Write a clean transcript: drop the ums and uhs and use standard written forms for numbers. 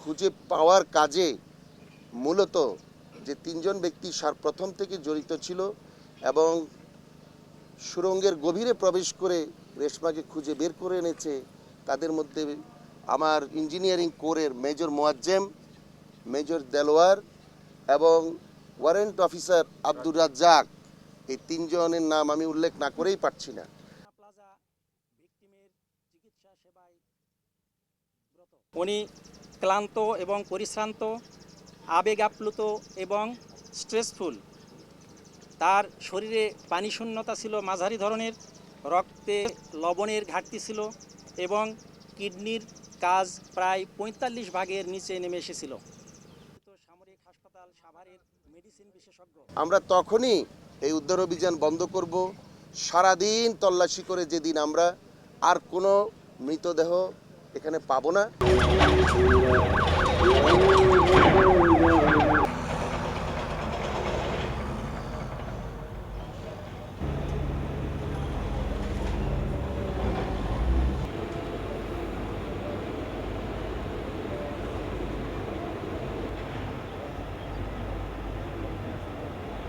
খুঁজে পাওয়ার কাজে মূলত যে তিনজন ব্যক্তি প্রথম থেকে জড়িত ছিল এবং সুড়ঙ্গের গভীরে প্রবেশ করে রেশমাকে খুঁজে বের করে এনেছে, তাদের মধ্যে আমার ইঞ্জিনিয়ারিং কোরের মেজর মোয়াজ্জেম, মেজর দেলোয়ার এবং ওয়ারেন্ট অফিসার আব্দুর রাজ্জাক, এই তিনজনের নাম আমি উল্লেখ না করেই পারছি না। উনি ক্লান্ত এবং পরিশ্রান্ত, আবেগ আপ্লুত এবং স্ট্রেসফুল। তার শরীরে পানি শূন্যতা ছিল মাঝারি ধরনের, রক্তে লবণের ঘাটতি ছিল এবং কিডনির কাজ প্রায় ৪৫ ভাগের নিচে নেমে এসেছিল। সামরিক হাসপাতাল সাভারের মেডিসিন বিশেষজ্ঞ। আমরা তখনই এই উদ্ধার অভিযান বন্ধ করব, সারাদিন তল্লাশি করে, যেদিন আমরা আর কোনো মৃতদেহ এখানে পাবো না।